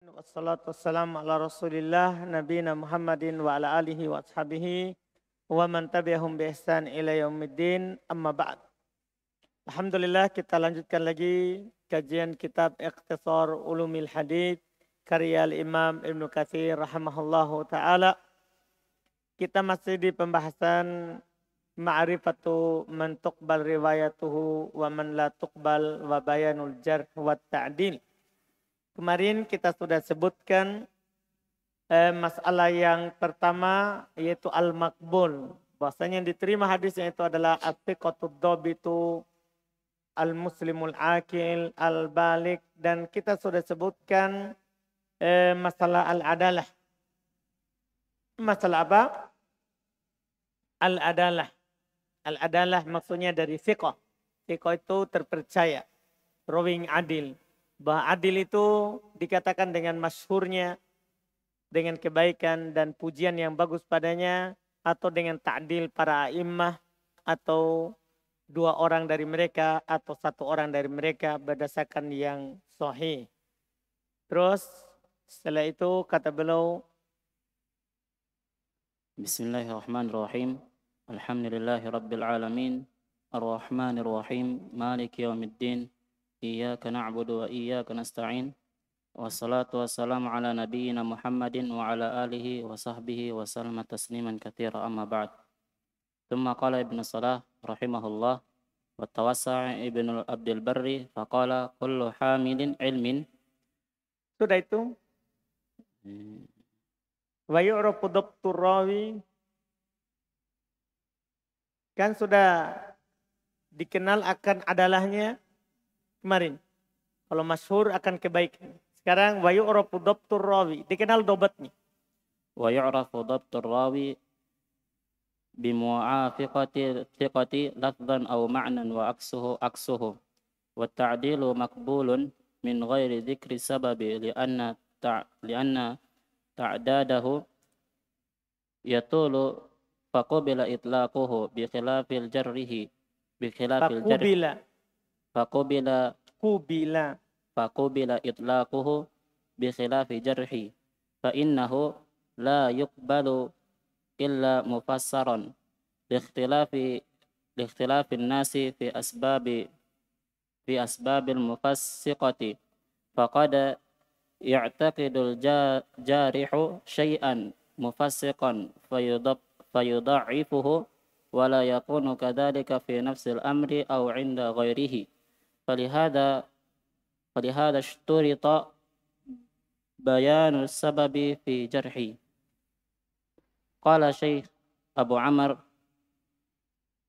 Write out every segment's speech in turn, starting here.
Wassalatu wassalamu ala rasulillah nabiyina Muhammadin wa ala alihi wa ashabihi wa man tabi'ahum bi ihsan ila yaumiddin amma ba'd. Alhamdulillah kita lanjutkan lagi kajian kitab Ikhtisar Ulumil Hadits karya Imam Ibnu Katsir rahimahullahu taala. Kita masih di pembahasan ma'rifatu man tuqbal riwayatuhu wa man la tuqbal wa bayanul jarh wa ta'dil. Kemarin kita sudah sebutkan masalah yang pertama yaitu al-maqbul. Bahasanya yang diterima hadisnya itu adalah at-thiqatud dhabitu, al-muslimul akil, al-balik. Dan kita sudah sebutkan masalah al-adalah. Masalah apa? Al-adalah. Al-adalah maksudnya dari thiqah. Thiqah itu terpercaya. Rawing adil. Bahwa adil itu dikatakan dengan masyhurnya, dengan kebaikan dan pujian yang bagus padanya, atau dengan ta'dil para a'immah, atau dua orang dari mereka, atau satu orang dari mereka berdasarkan yang sahih. Terus setelah itu kata beliau, Bismillahirrahmanirrahim. Alhamdulillahi rabbil alamin. Ar-Rahmanir-Rahim. Maliki yaumiddin. Iyyaka na'budu wa iyyaka nasta'in. Wassalatu wassalamu ala nabiyyina Muhammadin wa ala alihi wa sahbihi wa sallama tasliman katsira amma ba'd. Thumma qala Ibnu Salah rahimahullah wa tawassa'a Ibnu Abdul Barri faqala kullu hamilin ilmin. sudah itu wa yu'rafu dhabtur rawi, kan sudah dikenal akan adalahnya kemarin. Kalau masyhur akan kebaikan. Sekarang wa yu'rafu dhabtur rawi, dikenal dobatnya. Wa yu'rafu dhabtur rawi bimu'afiqati thiqati lafdhan aw ma'nan wa aksuhu wa ta'dilu maqbulun min ghairi dhikri sababi li'anna ta'dadahu yatulu faqubila itlaquhu bi khilafil jarrihi faqubila itlaquhu bi khilafi jarhi fa innahu la yuqbalu illa mufassaran liikhtilafin nasi fi asbabil mufassiqati faqad ya'taqidul jarihu syai'an mufassiqan fayudha'ifuhu wa la yakunu kadzalika fi nafsil amri aw 'inda ghairihi falihada ishturita bayanu sababi fi jarhi. Qala Syekh Abu Amr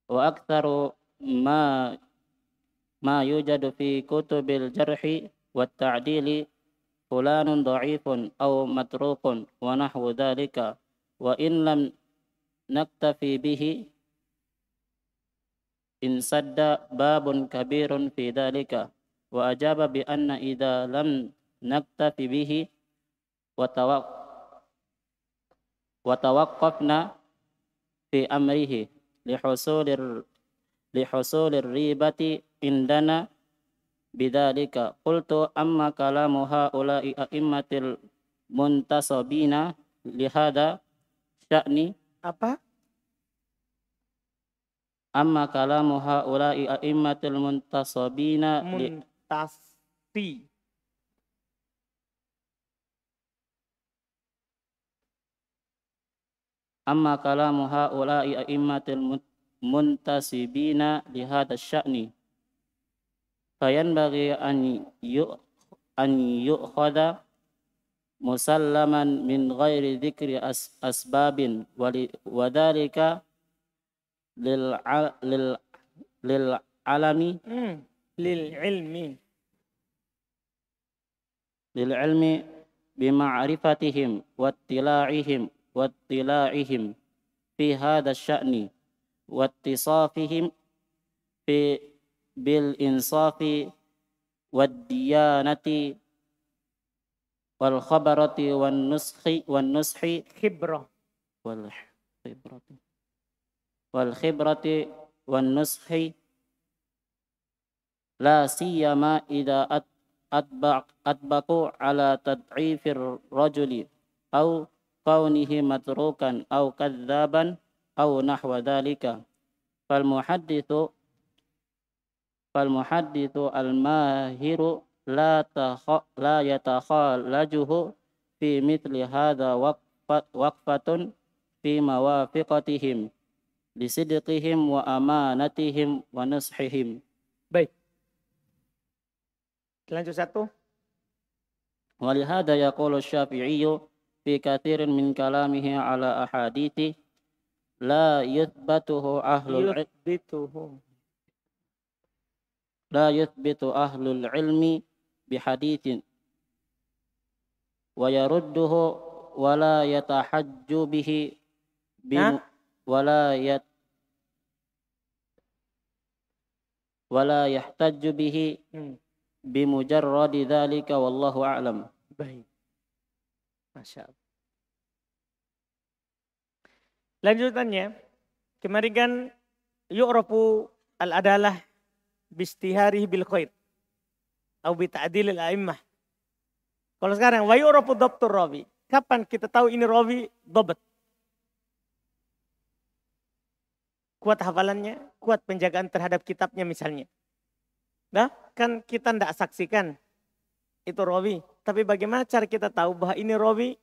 wa aktsaru ma yujadu fi kutubil jarhi wat ta'dili fulanun dha'ifun aw matrukun wa nahwu dhalika wa in lam naktafi bihi in sadda babun kabirun fi dhalika wa ajaba bi anna idza lam naktafi bihi wa tawaqqafna fi amrihi lihusulir ribati indana bidzalika qultu amma kalamu haula'i a'immatil muntasabina lihada sya'ni Apa? amma kalamu haula'i a'immatil muntasabina Muntasi. amma kalamu haula'i a'immatil muntasibina lihada sya'ni fayanbaghi an yu'khadha musallaman min ghairi dhikri asbabin wa dhalika lil alami lil ilmi bima'rifatihim wattila'ihim fi hadha sya'ni wattisafihim fi bil insafi wad diyanati wal khabarati wan nushi Khibrah. wal khibrati wan nushi la siyama idza أطبقوا على تضعيف الرجل أو كونه متروكا أو كذابا أو نحو ذلك. فالمحدث الماهر لا يتخالجه في مثل هذا وقفة في موافقتهم لصدقهم وأمانتهم ونصحهم. Baik. Lanjut satu. ولهذا يقول الشافعي في كثير من كلامه على أحاديث لا يثبته أهل العلم بحديث ويرده ولا يتحج به ولا يحتج به بمجرد ذلك والله أعلم. Baik. Masya Allah. Lanjutannya, kemarin kan yu'rafu al-adalah bistiharihi bil khair atau bita'dil al-a'immah. Kalau sekarang wa yu'rafu dhabtur rawi. Kapan kita tahu ini rawi dhabt? Kuat hafalannya, kuat penjagaan terhadap kitabnya misalnya. Nah, kan kita tidak saksikan itu rawi. Tapi bagaimana cara kita tahu bahwa ini rawi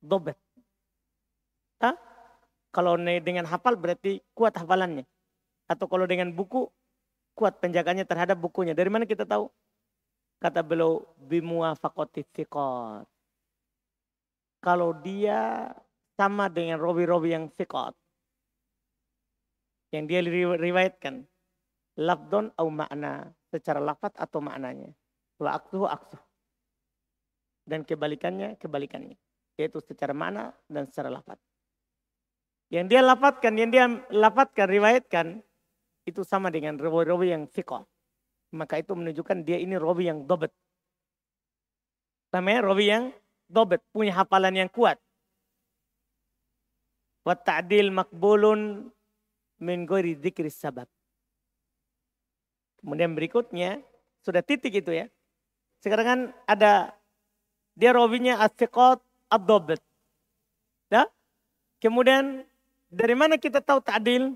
dhabt? Kalau dengan hafal berarti kuat hafalannya. Atau kalau dengan buku, kuat penjagaannya terhadap bukunya. Dari mana kita tahu? Kata beliau, bimuwafaqati thiqat. Kalau dia sama dengan rawi-rawi yang thiqat. Yang dia riwayatkan. Lafdon atau makna. Secara lafaz atau maknanya. Wa aksuhu aksuh. Dan kebalikannya. Yaitu secara makna dan secara lafaz. Yang dia lafadzkan, riwayatkan, itu sama dengan rawi-rawi yang thiqah. Maka itu menunjukkan dia ini rawi yang dhabt. Namanya rawi yang dhabt, punya hafalan yang kuat. Wa ta'dil makbulun min ghairi dzikri sabab. Kemudian berikutnya, sudah titik itu ya. Sekarang kan ada, dia rawinya as-thiqat ad-dhabt. Ya? Kemudian, dari mana kita tahu ta'dil?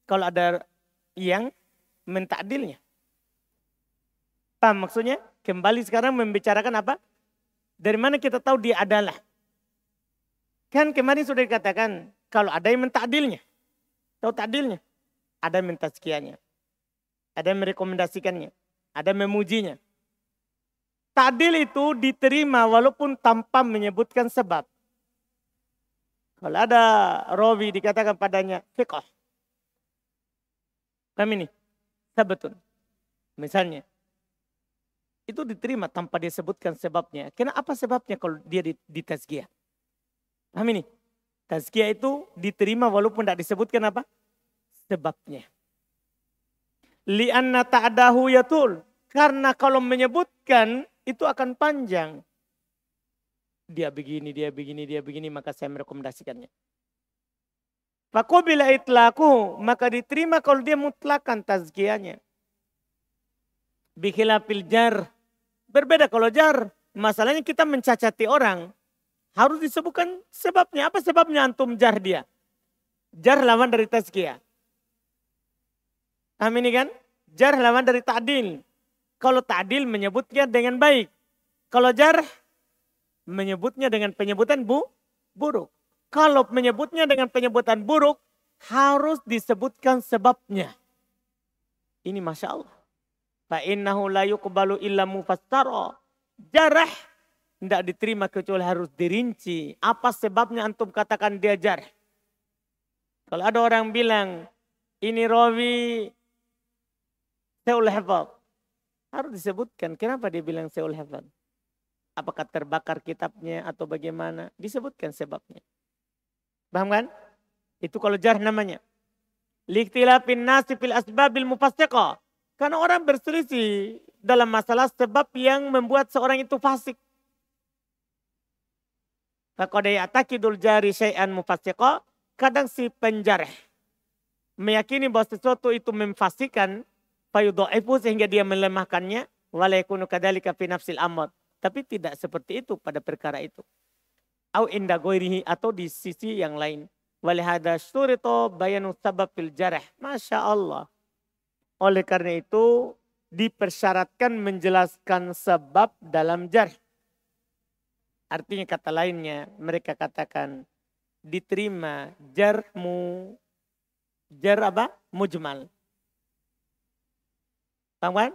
Kalau ada yang mentakdilnya. Paham maksudnya? Kembali sekarang membicarakan apa? Dari mana kita tahu dia adalah? Kan kemarin sudah dikatakan, kalau ada yang mentakdilnya. Tahu takdilnya? Ada yang mentazkiyahnya. Ada yang merekomendasikannya. Ada yang memujinya. Ta'dil itu diterima walaupun tanpa menyebutkan sebab. Kalau ada rawi dikatakan padanya thiqah. Kami ini, sabetun. Misalnya. Itu diterima tanpa dia sebutkan sebabnya. Kenapa sebabnya kalau dia ditazkiyah? Paham ini? Tazkiyah itu diterima walaupun tidak disebutkan apa? Sebabnya. Li'anna ta'dahu yatul. Karena kalau menyebutkan itu akan panjang. Dia begini, maka saya merekomendasikannya. Faqubila itlaquhu, maka diterima kalau dia mutlakan tazkiyahnya. Bikhilafil jar. Berbeda kalau jar. Masalahnya kita mencacati orang. Harus disebutkan sebabnya. Apa sebabnya antum jar dia? Jar lawan dari tazkiyah. Paham ini kan? Jar lawan dari ta'dil. Kalau ta'dil menyebutnya dengan baik. Kalau jar menyebutnya dengan penyebutan buruk. Kalau menyebutnya dengan penyebutan buruk, harus disebutkan sebabnya. Ini Masya Allah. Fa'innahu la yuqbalu illa mufassara. Jarah tidak diterima kecuali harus dirinci. Apa sebabnya antum katakan dia jarah? Kalau ada orang bilang, ini rawi Seul Hafadh. Harus disebutkan. Kenapa dia bilang Seul Hafadh? Apakah terbakar kitabnya atau bagaimana? Disebutkan sebabnya. Paham kan? Itu kalau jarh namanya. Likhtilafin nasi fil asbabil mufassiqah. Karena orang berselisih dalam masalah sebab yang membuat seorang itu fasik. Faqad ya'taqidul jari syai'an mufassiqah. Kadang si penjarah meyakini bahwa sesuatu itu memfasikan, fayudha'ifu sehingga dia melemahkannya, Wala yakunu kadzalika fi nafsil amr. Tapi tidak seperti itu pada perkara itu. Au inda ghairihi atau di sisi yang lain. Walihada syurito bayanu sabab fil jarh. Masya Allah. Oleh karena itu dipersyaratkan menjelaskan sebab dalam jarh. Artinya kata lainnya mereka katakan diterima jar apa? Mujmal. Paham kan?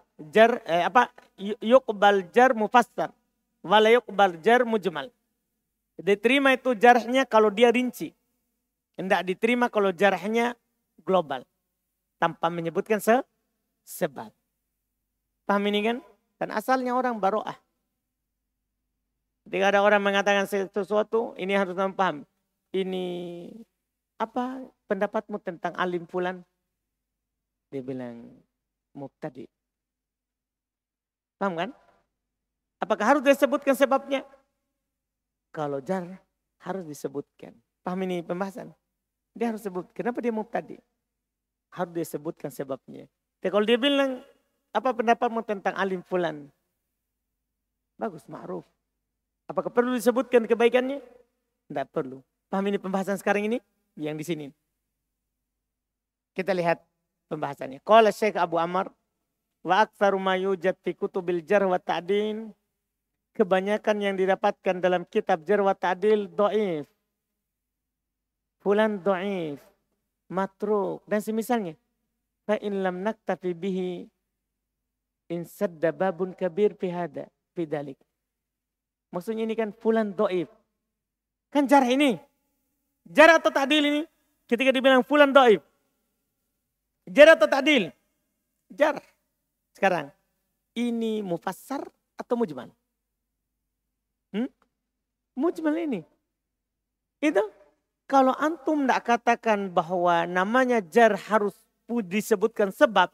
Yuqbal jar mufassar. Wala yuqbal jar mujmal. Diterima itu jarhnya kalau dia rinci. Tidak diterima kalau jarhnya global. Tanpa menyebutkan sebab. Paham ini kan? Dan asalnya orang baro'ah. Ketika ada orang mengatakan sesuatu, ini harus paham. Ini apa pendapatmu tentang alim fulan? Dia bilang mubtadi. Paham kan? Apakah harus disebutkan sebabnya? Kalau jar harus disebutkan. Paham ini pembahasan? Dia harus sebut. Kenapa dia mubtadi? Harus disebutkan sebabnya. Tapi kalau dia bilang apa pendapatmu tentang alim fulan? Bagus, ma'ruf. Apakah perlu disebutkan kebaikannya? Tidak perlu. Paham ini pembahasan sekarang ini? Yang di sini. Kita lihat pembahasannya. Qala Syekh Abu Amr wa aktsaru ma yujad fi kutubil jarh wa ta'dil. Kebanyakan yang didapatkan dalam kitab jarh wa ta'dil dhaif. Fulan dhaif, matruk dan semisalnya. Fa in lam naktafi bihi in sadda babun kabir fi hada fi dalik. Maksudnya ini kan fulan dhaif. Kan jarh ini. Jarh atau ta'dil ini? Ketika dibilang fulan dhaif. Jarh atau ta'dil? Jarh. Sekarang, ini mufassar atau mujmal? Mujmal ini. Itu kalau antum tidak katakan bahwa namanya jarh harus disebutkan sebab,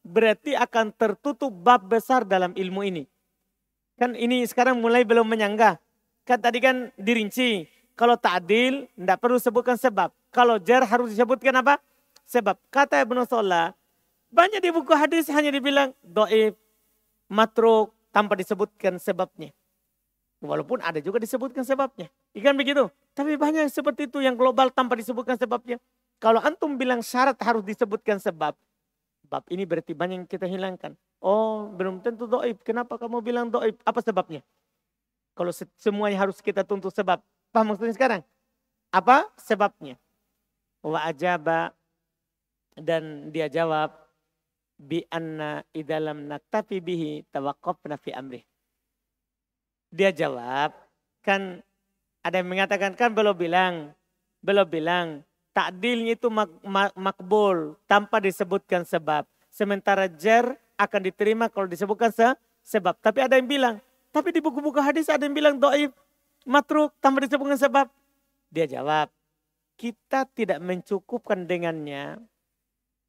berarti akan tertutup bab besar dalam ilmu ini. Kan ini sekarang mulai belum menyanggah. Kan tadi kan dirinci. Kalau ta'dil tidak perlu sebutkan sebab. Kalau jarh harus disebutkan apa? Sebab. Kata Ibnu Salah, banyak di buku hadis hanya dibilang dhaif, matruk tanpa disebutkan sebabnya. Walaupun ada juga disebutkan sebabnya. Ikan begitu. Tapi banyak seperti itu yang global tanpa disebutkan sebabnya. Kalau antum bilang syarat harus disebutkan sebab. Bab ini berarti banyak yang kita hilangkan. Oh, belum tentu dhaif. Kenapa kamu bilang dhaif? Apa sebabnya? Kalau semuanya harus kita tuntut sebab. Paham maksudnya sekarang? Apa sebabnya? Wa ajaba, dan dia jawab bi anna idalam naktafi bihi tawaqqafna fi amrih. Dia jawab, kan ada yang mengatakan kan belum bilang ta'dilnya itu makbul tanpa disebutkan sebab. Sementara jar akan diterima kalau disebutkan sebab. Tapi ada yang bilang, tapi di buku-buku hadis ada yang bilang dhaif, matruk tanpa disebutkan sebab. Dia jawab, kita tidak mencukupkan dengannya,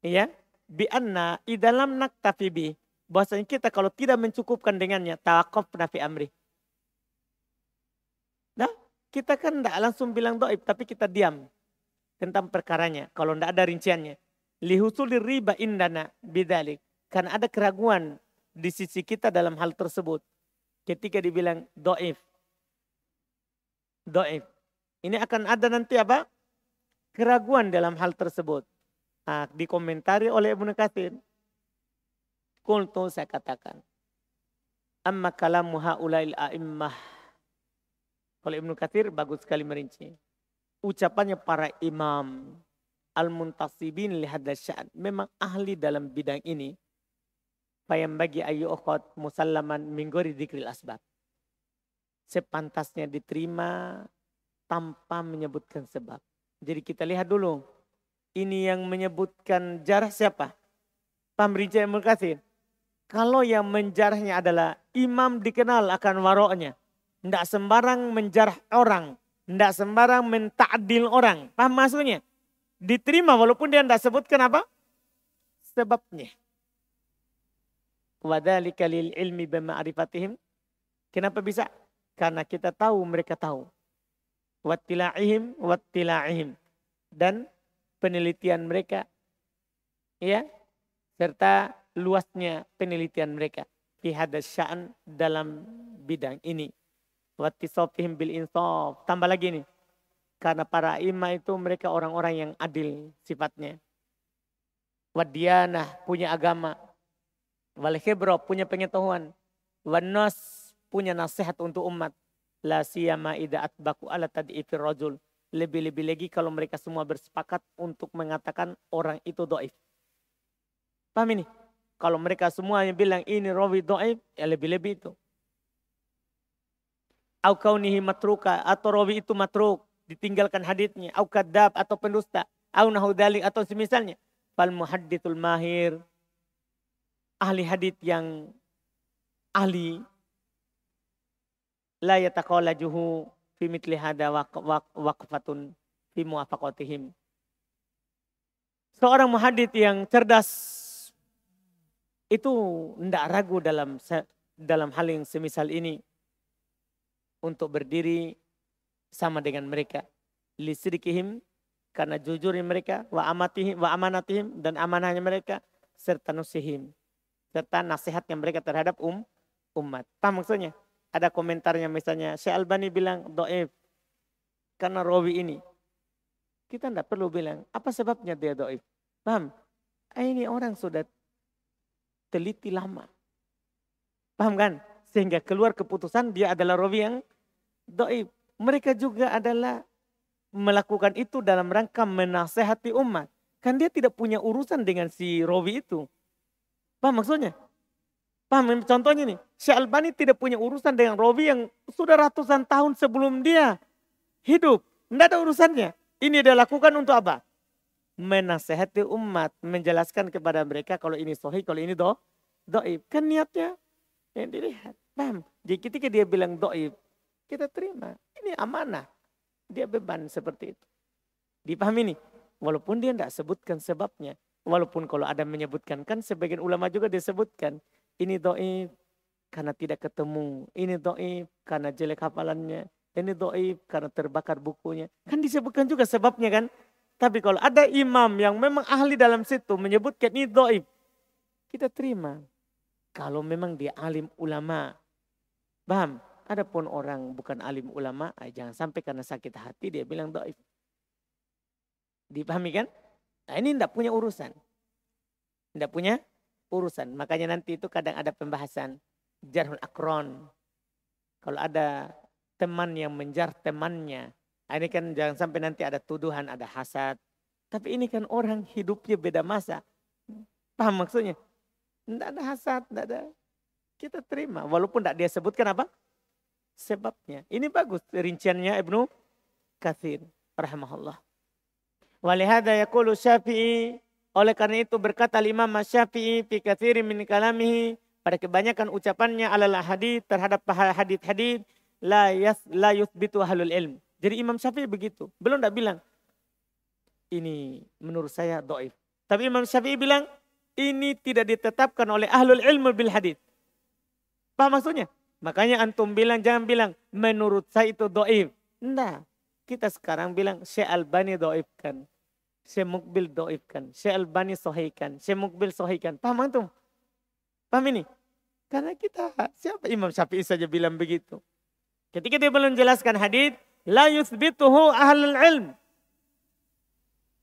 ya, bi anna idalam naktafi bi. Bahwasanya kita kalau tidak mencukupkan dengannya, tawaqqafna fi amri. Nah, kita kan tidak langsung bilang dhaif, tapi kita diam tentang perkaranya. Kalau tidak ada rinciannya. Lihusulir riba indana bidalik. Karena ada keraguan di sisi kita dalam hal tersebut. Ketika dibilang dhaif. Dhaif. Ini akan ada nanti apa? Keraguan dalam hal tersebut. Nah, dikomentari oleh Ibnu Katsir. Qultu, saya katakan. Amma kalamu haula'il a'immah. Oleh Ibnu Katsir bagus sekali merinci. Ucapannya para imam al-muntasibin li hadzal sya'n, memang ahli dalam bidang ini. Fayam bagi ayyukhad musallaman min ghairi dzikril asbab. Sepantasnya diterima tanpa menyebutkan sebab. Jadi kita lihat dulu. Ini yang menyebutkan jarh siapa? Paham rinci Ibnu Katsir? Kalau yang menjarahnya adalah imam dikenal akan waroknya. Tidak sembarang menjarah orang. Tidak sembarang menta'dil orang. Paham maksudnya? Diterima walaupun dia tidak sebutkan apa? Sebabnya. Wadhalika lil ilmi bima'rifatihim. Kenapa bisa? Karena kita tahu, mereka tahu. Wattila'ihim. Dan penelitian mereka. Ya. Serta luasnya penelitian mereka. fi hadas sya'an dalam bidang ini. Wattisafihim bil insaf. Tambah lagi nih. Karena para imam itu mereka orang-orang yang adil sifatnya. Wadiyanah punya agama. Wal khibra punya pengetahuan. Wan nas punya nasihat untuk umat. La siyama idza atbaku ala tad'ifir rajul. Lebih-lebih lagi kalau mereka semua bersepakat untuk mengatakan orang itu dhaif. Paham ini? Kalau mereka semuanya bilang ini rawi dhaif, ya lebih-lebih itu. Au kaunihi matruka, atau rawi itu matruk, ditinggalkan haditsnya, au kadzab atau pendusta, au nahu dzalik atau semisalnya. Fal muhadditsul mahir, ahli hadits yang ahli, la yataqalajuhu fi mithli hada waqfatun fi muwafaqatihim. Seorang muhaddits yang cerdas itu tidak ragu dalam hal yang semisal ini untuk berdiri sama dengan mereka. Lisidikihim, karena jujurnya mereka, wa amanatihim, dan amanahnya mereka, serta nusihim, serta nasihatnya mereka terhadap umat. Paham maksudnya? Ada komentarnya misalnya, Syekh Albani bilang dhaif karena rawi ini. Kita tidak perlu bilang, apa sebabnya dia dhaif. Paham? Ini orang sudah teliti lama. Paham kan? Sehingga keluar keputusan dia adalah rawi yang dhaif. Mereka juga adalah melakukan itu dalam rangka menasehati umat. Kan dia tidak punya urusan dengan si rawi itu. Paham maksudnya? Paham? Contohnya nih, Syekh Albani tidak punya urusan dengan rawi yang sudah ratusan tahun sebelum dia hidup. Tidak ada urusannya. Ini dia lakukan untuk apa? Menasehati umat, menjelaskan kepada mereka kalau ini sahih, kalau ini dhaif. Kan niatnya yang dilihat. Paham? Jadi ketika dia bilang dhaif, kita terima. Ini amanah. Dia beban seperti itu. Dipahami nih? Walaupun dia tidak sebutkan sebabnya. Walaupun kalau ada menyebutkan, kan sebagian ulama juga disebutkan. Ini dhaif karena tidak ketemu. Ini dhaif karena jelek hafalannya. Ini dhaif karena terbakar bukunya. Kan disebutkan juga sebabnya kan? Tapi kalau ada imam yang memang ahli dalam situ menyebutkan ini dhaif, kita terima. Kalau memang dia alim ulama. Paham? Adapun orang bukan alim ulama, jangan sampai karena sakit hati dia bilang dhaif. Dipahami kan? Nah ini tidak punya urusan. Tidak punya urusan. Makanya nanti itu kadang ada pembahasan jarhul akron. Kalau ada teman yang menjar temannya. Ini kan jangan sampai nanti ada tuduhan, ada hasad. Tapi ini kan orang hidupnya beda masa. Paham maksudnya? Tidak ada hasad, tidak ada. Kita terima. Walaupun tidak dia sebutkan apa? Sebabnya. Ini bagus rinciannya Ibnu Katsir rahimahullah. Walihada yaqulu Syafi'i, oleh karena itu berkata Imam Syafi'i fi katsirin min kalamihi, pada kebanyakan ucapannya alal hadits terhadap hadits la yuthbitu ahlul ilm. Jadi Imam Syafi'i begitu. Belum tidak bilang ini menurut saya dhaif. Tapi Imam Syafi'i bilang ini tidak ditetapkan oleh ahlul ilmu bil hadits. Paham maksudnya? Makanya antum bilang, jangan bilang menurut saya itu dhaif. Enggak. Kita sekarang bilang Syekh Albani dhaifkan. Syekh Mukbil dhaifkan. Syekh Albani sahihkan. Syekh Mukbil sahihkan. Paham antum? Paham ini? Karena kita, siapa Imam Syafi'i saja bilang begitu. Ketika dia belum menjelaskan hadits, la yuthbituhu ahlul ilm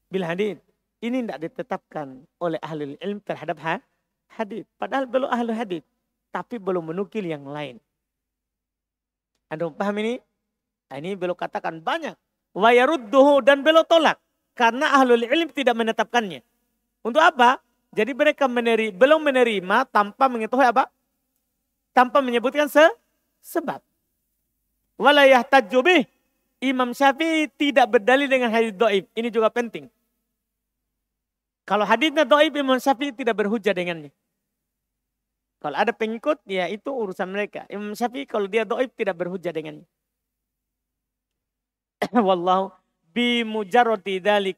bil hadits. Ini tidak ditetapkan oleh ahlul ilm terhadap hadits. Padahal belum ahlul hadits. Tapi belum menukil yang lain. Anda paham ini? Nah, ini beliau katakan banyak. Wa yarudduhu, dan beliau tolak. Karena ahlul ilm tidak menetapkannya. Untuk apa? Jadi mereka belum menerima tanpa mengetahui apa? Tanpa menyebutkan sebab. Wala yahtaju bih. Imam Syafi'i tidak berdalil dengan hadits dhaif. Ini juga penting. Kalau haditsnya dhaif, Imam Syafi'i tidak berhujjah dengannya. Kalau ada pengikut, ya itu urusan mereka. Imam Syafi'i kalau dia dhaif tidak berhujjah dengannya. Wallahu bimujarradi dzalik.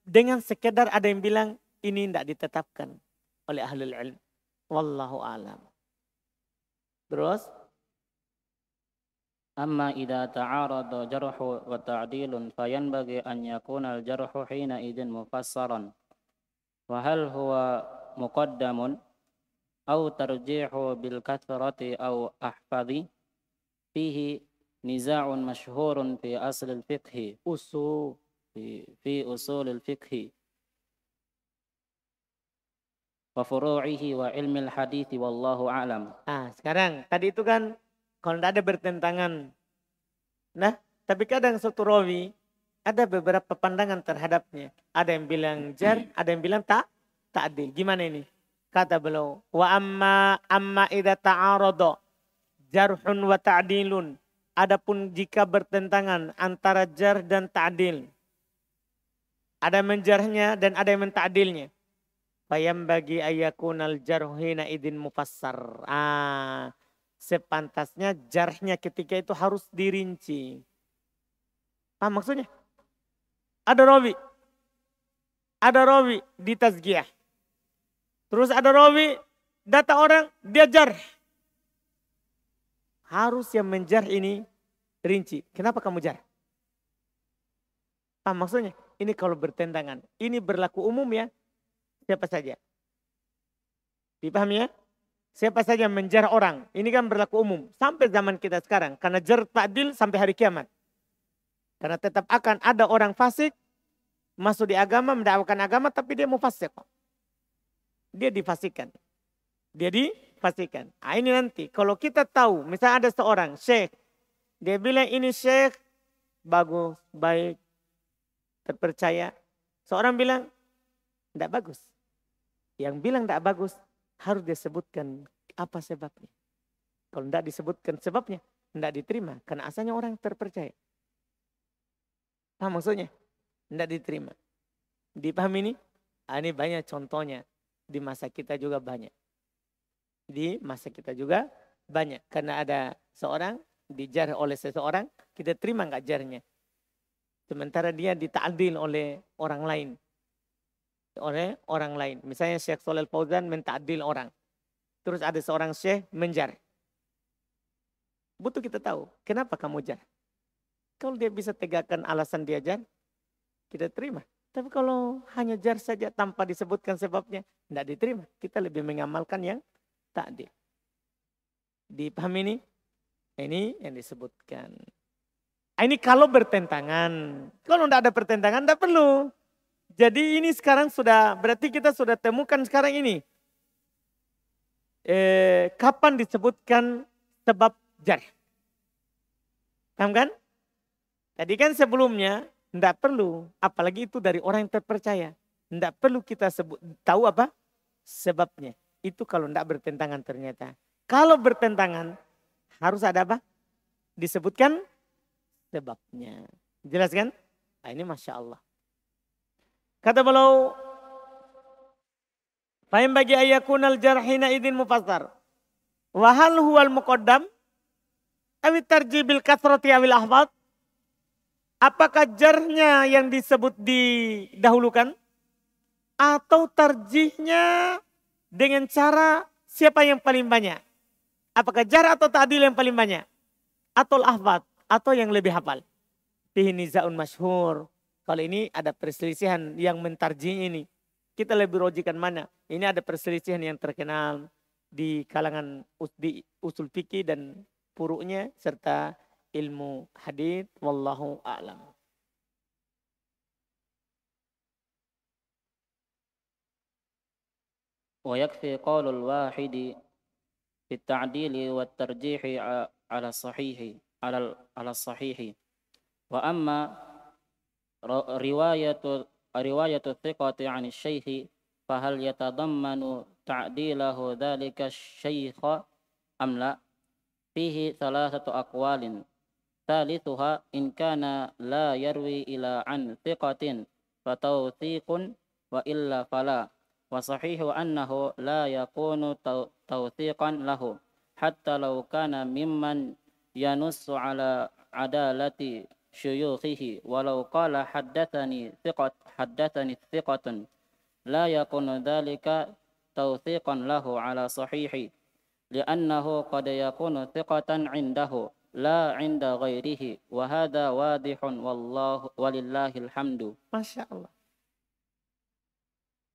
Dengan sekedar ada yang bilang ini tidak ditetapkan oleh ahlul ilm. Wallahu a'lam. Terus Amma idza ta'arada jarhu wa ta'dilun fayanbaghi an yakuna al-jarhu hina idzin mufassaran. Wa hal huwa muqaddamun أو ترجيحه بالكثرة أو أحفظ فيه نزاع مشهور في أصل الفقه Usul. في أصول الفقه وفروعه وعلم الحديث والله أعلم. Sekarang tadi itu kan kalau tidak ada bertentangan. Nah, tapi kadang satu rawi ada beberapa pandangan terhadapnya. Ada yang bilang jar, ada yang bilang ta'dil. Gimana ini? Kata beliau, wa amma idza ta'arada jarhun wa ta'dilun. Adapun jika bertentangan antara jar dan ta'dil. Ada menjarhnya dan ada yang menta'dilnya. Bayam bagi ayakunal jarhina idin mufassar. Sepantasnya jarhnya ketika itu harus dirinci. Paham maksudnya? Ada rawi di tazkiyah. Terus ada rawi datang orang dia jarh. Harus yang menjarh ini rinci. Kenapa kamu jarh? Paham maksudnya? Ini kalau bertentangan. Ini berlaku umum ya. Siapa saja. Dipahami ya? Siapa saja menjarh orang. Ini kan berlaku umum. Sampai zaman kita sekarang. Karena jarh ta'dil sampai hari kiamat. Karena tetap akan ada orang fasik. Masuk di agama, mendakwakan agama. Tapi dia mufasik. Dia difasikkan. Ini nanti. Kalau kita tahu. Misalnya ada seorang syekh. Dia bilang ini syekh. Bagus, baik. Terpercaya. Seorang bilang. Tidak bagus. Yang bilang tidak bagus. Harus disebutkan apa sebabnya. Kalau tidak disebutkan sebabnya. Tidak diterima. Karena asalnya orang terpercaya. Paham maksudnya? Tidak diterima. Dipahami ini? Ini banyak contohnya. Di masa kita juga banyak. Karena ada seorang dijarh oleh seseorang. Kita terima enggak jarhnya. Sementara dia dita'dil oleh orang lain. Misalnya Syekh Shalal Fauzan menta'dil orang. Terus ada seorang syekh menjarh. Butuh kita tahu. Kenapa kamu jarh? Kalau dia bisa tegakkan alasan dia jarh. Kita terima. Tapi kalau hanya jarh saja tanpa disebutkan sebabnya. Tidak diterima. Kita lebih mengamalkan yang ta'dil. Dipahami ini? Ini yang disebutkan. Ini kalau bertentangan. Kalau tidak ada pertentangan tidak perlu. Jadi ini sekarang berarti kita sudah temukan sekarang ini. Kapan disebutkan sebab jarh? Paham kan? Tadi kan sebelumnya tidak perlu. Apalagi itu dari orang yang terpercaya. Tidak perlu kita tahu apa? Sebabnya. Itu kalau tidak bertentangan ternyata. Kalau bertentangan harus ada apa? Disebutkan sebabnya. Jelas kan? Ini Masya Allah. Kata beliau, fahim bagi ayakunal jarhina idin mufassar. Wahal huwal muqaddam. Awit tarjibil kasrati awil ahfad. Apakah jarhnya yang disebut didahulukan? Atau tarjihnya dengan cara siapa yang paling banyak? Apakah jarh atau ta'dil yang paling banyak? Atau ahfad? Atau yang lebih hafal? Fihi niza'un masyhur. Kalau ini ada perselisihan yang mentarjih ini. Kita lebih rojikan mana? Ini ada perselisihan yang terkenal di kalangan di usul fikih dan furu'nya serta ilmu hadits. Wallahu a'lam. ويكفي قول الواحد في التعديل والترجيح على الصحيح وأما رواية الثقة عن الشيخ فهل يتضمن تعديله ذلك الشيخ أم لا؟ فيه ثلاثة أقوال. ثالثها إن كان لا يروي إلى عن ثقة فتوثيق وإلا فلا. وصحيح أنه لا يكون توثيقا له حتى لو كان ممن ينص على عدالة شيوخه ولو قال حدثني ثقة لا يكون ذلك توثيقا له على صحيح لأنه قد يكون ثقة عنده لا عند غيره وهذا واضح ولله الحمد. Masya Allah.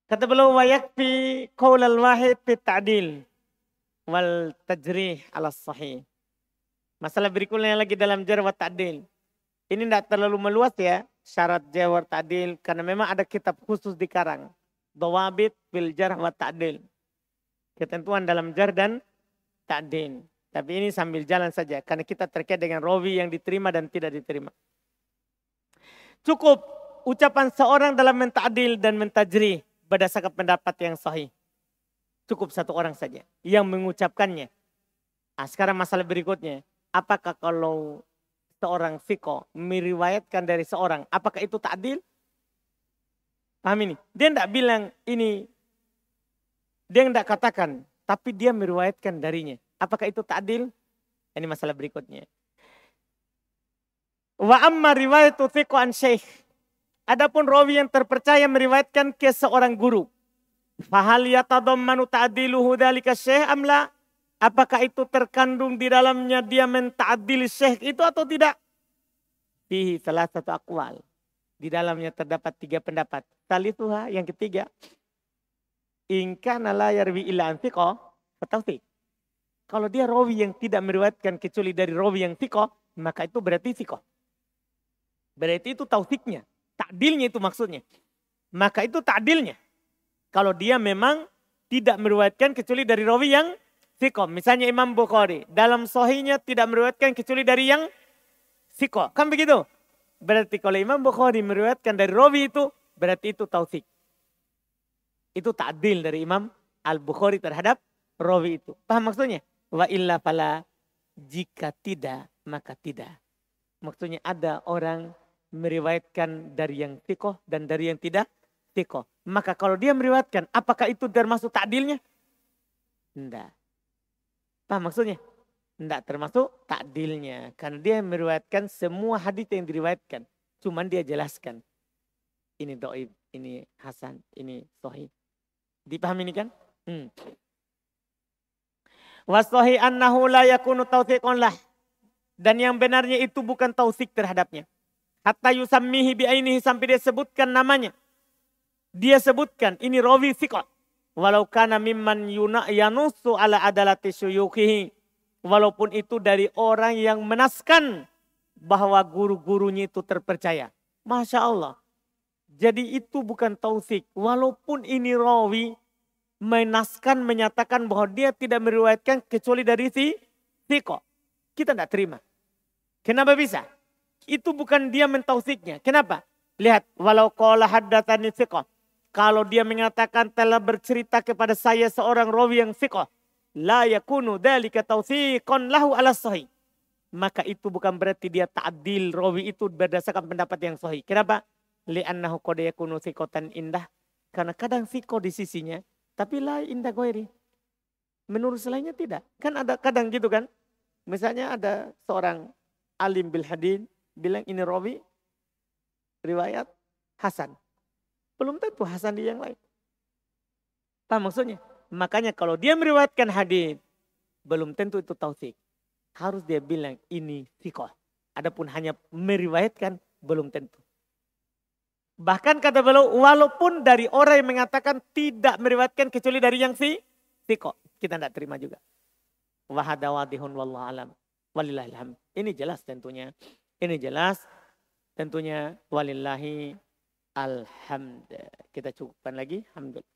Kata beliau wa yakfi qaulal wahid fit ta'dil. wal tajrih ala sahih. Masalah berikutnya lagi dalam jarh wa ta'dil. Ini tidak terlalu meluas ya, syarat jarh wa ta'dil, karena memang ada kitab khusus dikarang. Dawabit bil jarh wa ta'dil. Ketentuan dalam jarh dan ta'dil. Tapi ini sambil jalan saja, karena kita terkait dengan rawi yang diterima dan tidak diterima. Cukup ucapan seorang dalam menta'dil dan mentajrih berdasarkan pendapat yang sahih. Cukup satu orang saja yang mengucapkannya. Nah, sekarang masalah berikutnya. Apakah kalau seorang fiqh meriwayatkan dari seorang, apakah itu ta'dil? Paham ini? Dia tidak bilang ini, dia tidak katakan, tapi dia meriwayatkan darinya. Apakah itu ta'dil? Ini masalah berikutnya. Wa amma riwayatu thiqah an syekh. Adapun rawi yang terpercaya meriwayatkan ke seorang guru. Fahal yatadammanu ta'diluhu dzalika syekh am la? Apakah itu terkandung di dalamnya dia menta'dil syekh itu atau tidak? Fihi salah satu aqwal. Di dalamnya terdapat 3 pendapat. Salisuha, yang ketiga. In kana la yarwi illa an thiqah fatawthiq. Kalau dia rawi yang tidak meriwayatkan kecuali dari rawi yang thiqah, maka itu berarti thiqah. Berarti itu taufiknya. Ta'dilnya itu maksudnya. Maka itu ta'dilnya. Kalau dia memang tidak meriwayatkan kecuali dari rawi yang thiqah. Misalnya Imam Bukhari. Dalam sahihnya tidak meriwayatkan kecuali dari yang thiqah. Kan begitu? Berarti kalau Imam Bukhari meriwayatkan dari rawi itu, berarti itu taufik. Itu ta'dil dari Imam Al-Bukhari terhadap rawi itu. Paham maksudnya? Wa illa fala. Jika tidak, maka tidak. Maksudnya ada orang meriwayatkan dari yang thiqah dan dari yang tidak thiqah. Maka kalau dia meriwayatkan, apakah itu termasuk ta'dilnya? Tidak. Paham maksudnya? Tidak termasuk ta'dilnya. Karena dia meriwayatkan semua hadits yang diriwayatkan. Cuman dia jelaskan. Ini do'ib, ini hasan, ini sahih. Dipahami ini kan? Wasohi annahu la yakunu tausiqon lah. Dan yang benarnya itu bukan tausik terhadapnya. Hatta yusammihi bi'ainihi, sampai dia sebutkan namanya. Dia sebutkan ini rawi thiqah. Walau kana mimman yanusu ala adalati syuyukhihi. Walaupun itu dari orang yang menaskan bahwa guru-gurunya itu terpercaya. Masya Allah. Jadi itu bukan tausik. Walaupun ini rawi menaskan, menyatakan bahwa dia tidak meriwayatkan kecuali dari thiqah. Kita tidak terima. Kenapa bisa? Itu bukan dia mentausiknya. Kenapa? Lihat, walau qala haddatsani thiqah. Kalau dia mengatakan telah bercerita kepada saya seorang rawi yang thiqah, la yakunu dzalika tausiqan lahu ala sahih. Maka itu bukan berarti dia ta'dil rawi itu berdasarkan pendapat yang sahih. Kenapa? Li'annahu qad yakunu thiqatan indah. Karena kadang thiqah di sisinya, tapi la indah ghairi. Menurut selainnya tidak. Kan ada kadang gitu kan? Misalnya ada seorang alim bil hadis bilang ini rawi riwayat hasan. Belum tentu hasan di yang lain. Paham maksudnya? Makanya kalau dia meriwayatkan hadis, belum tentu itu tausik. Harus dia bilang ini thiqah. Adapun hanya meriwayatkan, belum tentu. Bahkan kata beliau, walaupun dari orang yang mengatakan tidak meriwayatkan kecuali dari yang thiqah, kita tidak terima juga. Wahada wadihun wallahu alam. Walillahilham. Ini jelas tentunya. Ini jelas tentunya walillahi alhamd. Kita cukupkan lagi. Alhamdulillah.